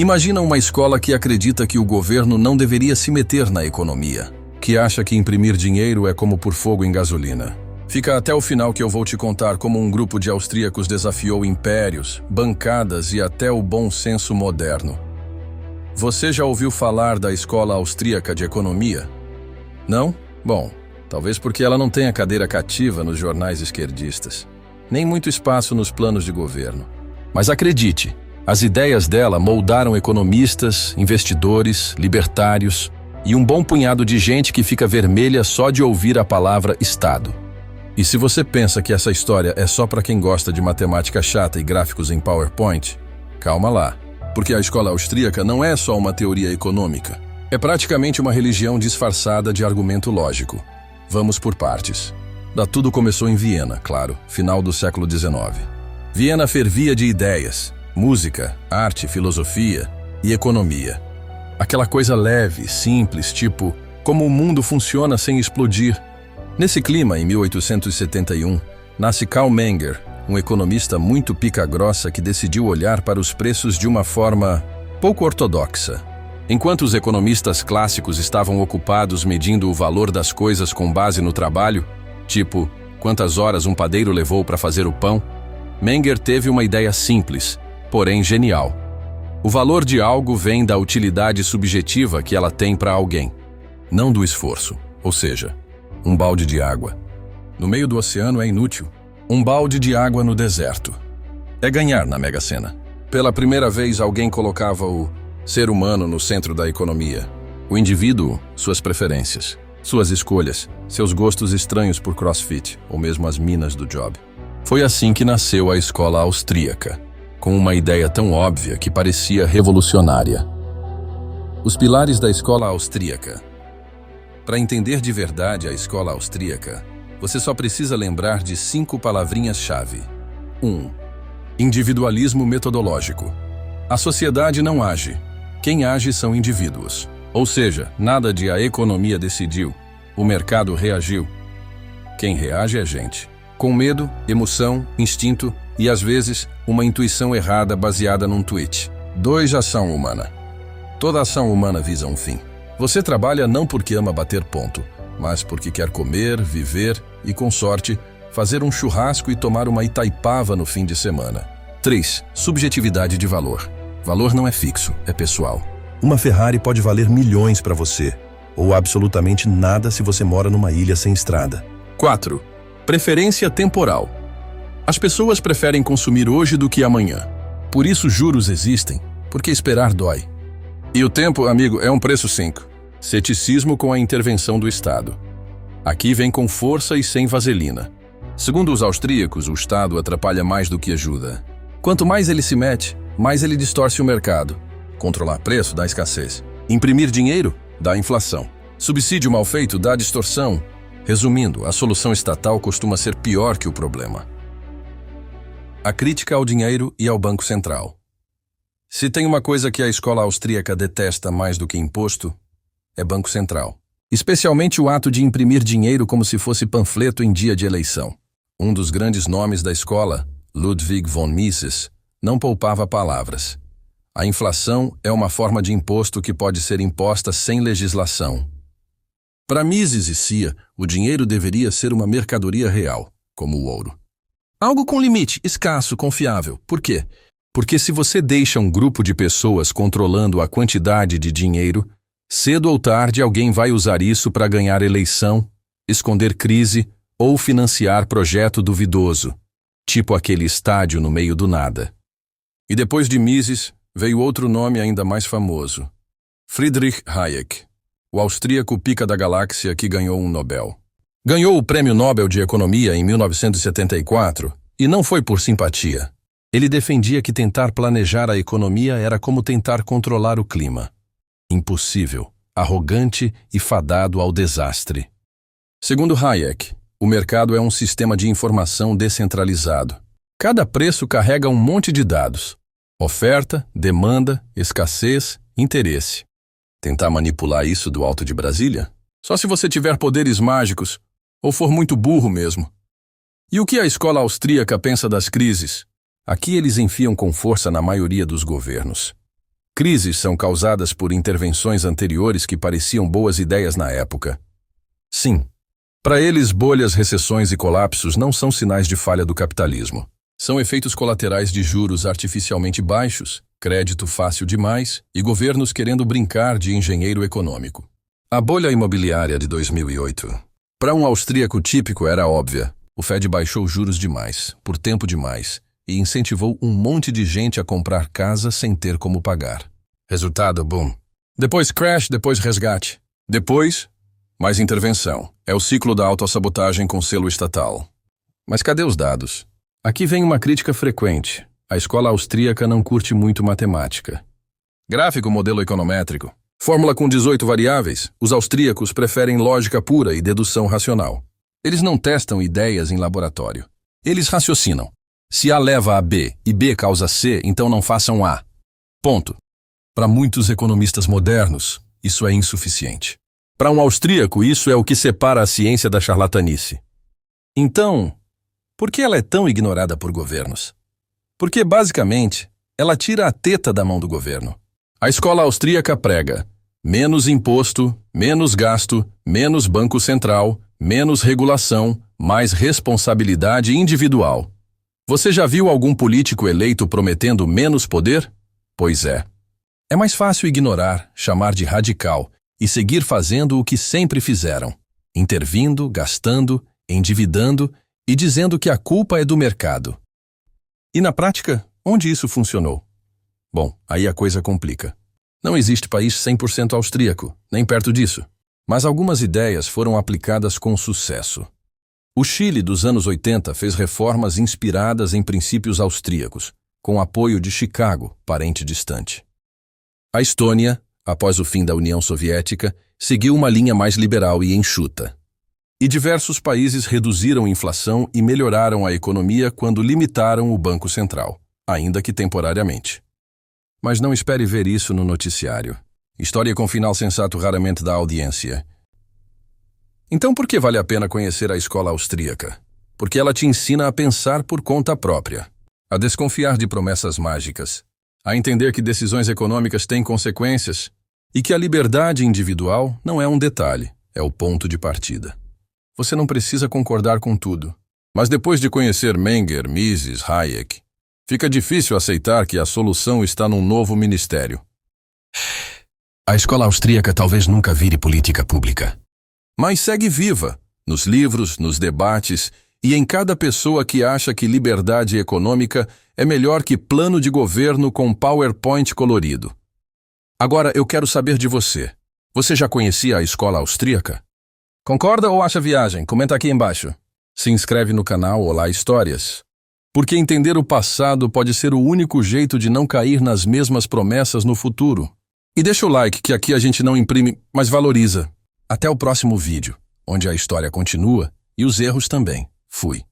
Imagina uma escola que acredita que o governo não deveria se meter na economia, que acha que imprimir dinheiro é como pôr fogo em gasolina. Fica até o final que eu vou te contar como um grupo de austríacos desafiou impérios, bancadas e até o bom senso moderno. Você já ouviu falar da Escola Austríaca de Economia? Não? Bom, talvez porque ela não tenha cadeira cativa nos jornais esquerdistas, nem muito espaço nos planos de governo. Mas acredite, as ideias dela moldaram economistas, investidores, libertários e um bom punhado de gente que fica vermelha só de ouvir a palavra Estado. E se você pensa que essa história é só para quem gosta de matemática chata e gráficos em PowerPoint, calma lá, porque a escola austríaca não é só uma teoria econômica. É praticamente uma religião disfarçada de argumento lógico. Vamos por partes. Tudo começou em Viena, claro, final do século XIX. Viena fervia de ideias, música, arte, filosofia e economia. Aquela coisa leve, simples, tipo, como o mundo funciona sem explodir. Nesse clima, em 1871, nasce Karl Menger, um economista muito pica-grossa que decidiu olhar para os preços de uma forma pouco ortodoxa. Enquanto os economistas clássicos estavam ocupados medindo o valor das coisas com base no trabalho, tipo, quantas horas um padeiro levou para fazer o pão, Menger teve uma ideia simples, porém genial. O valor de algo vem da utilidade subjetiva que ela tem para alguém, não do esforço, ou seja, um balde de água. No meio do oceano é inútil. Um balde de água no deserto. É ganhar na Mega Sena. Pela primeira vez, alguém colocava o ser humano no centro da economia. O indivíduo, suas preferências, suas escolhas, seus gostos estranhos por crossfit, ou mesmo as minas do job. Foi assim que nasceu a escola austríaca, com uma ideia tão óbvia que parecia revolucionária. Os pilares da escola austríaca. Para entender de verdade a escola austríaca, você só precisa lembrar de 5 palavrinhas-chave. 1. Individualismo metodológico. A sociedade não age. Quem age são indivíduos. Ou seja, nada de a economia decidiu, o mercado reagiu. Quem reage é gente. Com medo, emoção, instinto e, às vezes, uma intuição errada baseada num tweet. 2. Ação humana. Toda ação humana visa um fim. Você trabalha não porque ama bater ponto, mas porque quer comer, viver e, com sorte, fazer um churrasco e tomar uma Itaipava no fim de semana. 3. Subjetividade de valor. Valor não é fixo, é pessoal. Uma Ferrari pode valer milhões para você, ou absolutamente nada se você mora numa ilha sem estrada. 4. Preferência temporal. As pessoas preferem consumir hoje do que amanhã. Por isso juros existem, porque esperar dói. E o tempo, amigo, é um preço 5. Ceticismo com a intervenção do Estado. Aqui vem com força e sem vaselina. Segundo os austríacos, o Estado atrapalha mais do que ajuda. Quanto mais ele se mete, mais ele distorce o mercado. Controlar preço dá escassez. Imprimir dinheiro dá inflação. Subsídio mal feito dá distorção. Resumindo, a solução estatal costuma ser pior que o problema. A crítica ao dinheiro e ao Banco Central. Se tem uma coisa que a escola austríaca detesta mais do que imposto, é Banco Central. Especialmente o ato de imprimir dinheiro como se fosse panfleto em dia de eleição. Um dos grandes nomes da escola, Ludwig von Mises, não poupava palavras. A inflação é uma forma de imposto que pode ser imposta sem legislação. Para Mises e Cia, o dinheiro deveria ser uma mercadoria real, como o ouro. Algo com limite, escasso, confiável. Por quê? Porque se você deixa um grupo de pessoas controlando a quantidade de dinheiro, cedo ou tarde alguém vai usar isso para ganhar eleição, esconder crise ou financiar projeto duvidoso, tipo aquele estádio no meio do nada. E depois de Mises, veio outro nome ainda mais famoso. Friedrich Hayek, o austríaco pica da galáxia que ganhou um Nobel. Ganhou o Prêmio Nobel de Economia em 1974 e não foi por simpatia. Ele defendia que tentar planejar a economia era como tentar controlar o clima. Impossível, arrogante e fadado ao desastre. Segundo Hayek, o mercado é um sistema de informação descentralizado. Cada preço carrega um monte de dados. Oferta, demanda, escassez, interesse. Tentar manipular isso do alto de Brasília? Só se você tiver poderes mágicos, ou for muito burro mesmo. E o que a escola austríaca pensa das crises? Aqui eles enfiam com força na maioria dos governos. Crises são causadas por intervenções anteriores que pareciam boas ideias na época. Sim. Para eles, bolhas, recessões e colapsos não são sinais de falha do capitalismo. São efeitos colaterais de juros artificialmente baixos, crédito fácil demais e governos querendo brincar de engenheiro econômico. A bolha imobiliária de 2008. Para um austríaco típico era óbvia. O Fed baixou juros demais, por tempo demais, e incentivou um monte de gente a comprar casa sem ter como pagar. Resultado, boom. Depois crash, depois resgate. Depois, mais intervenção. É o ciclo da autossabotagem com selo estatal. Mas cadê os dados? Aqui vem uma crítica frequente. A escola austríaca não curte muito matemática. Gráfico, modelo econométrico. Fórmula com 18 variáveis. Os austríacos preferem lógica pura e dedução racional. Eles não testam ideias em laboratório. Eles raciocinam. Se A leva a B e B causa C, então não façam A. Ponto. Para muitos economistas modernos, isso é insuficiente. Para um austríaco, isso é o que separa a ciência da charlatanice. Então, por que ela é tão ignorada por governos? Porque, basicamente, ela tira a teta da mão do governo. A escola austríaca prega menos imposto, menos gasto, menos banco central, menos regulação, mais responsabilidade individual. Você já viu algum político eleito prometendo menos poder? Pois é. É mais fácil ignorar, chamar de radical e seguir fazendo o que sempre fizeram, intervindo, gastando, endividando e dizendo que a culpa é do mercado. E na prática, onde isso funcionou? Bom, aí a coisa complica. Não existe país 100% austríaco, nem perto disso. Mas algumas ideias foram aplicadas com sucesso. O Chile dos anos 80 fez reformas inspiradas em princípios austríacos, com apoio de Chicago, parente distante. A Estônia, após o fim da União Soviética, seguiu uma linha mais liberal e enxuta. E diversos países reduziram a inflação e melhoraram a economia quando limitaram o Banco Central, ainda que temporariamente. Mas não espere ver isso no noticiário. História com final sensato raramente dá audiência. Então por que vale a pena conhecer a escola austríaca? Porque ela te ensina a pensar por conta própria, a desconfiar de promessas mágicas, a entender que decisões econômicas têm consequências e que a liberdade individual não é um detalhe, é o ponto de partida. Você não precisa concordar com tudo, mas depois de conhecer Menger, Mises, Hayek, fica difícil aceitar que a solução está num novo ministério. A escola austríaca talvez nunca vire política pública. Mas segue viva, nos livros, nos debates e em cada pessoa que acha que liberdade econômica é melhor que plano de governo com PowerPoint colorido. Agora eu quero saber de você. Você já conhecia a escola austríaca? Concorda ou acha viagem? Comenta aqui embaixo. Se inscreve no canal Olá Histórias. Porque entender o passado pode ser o único jeito de não cair nas mesmas promessas no futuro. E deixa o like, que aqui a gente não imprime, mas valoriza. Até o próximo vídeo, onde a história continua e os erros também. Fui.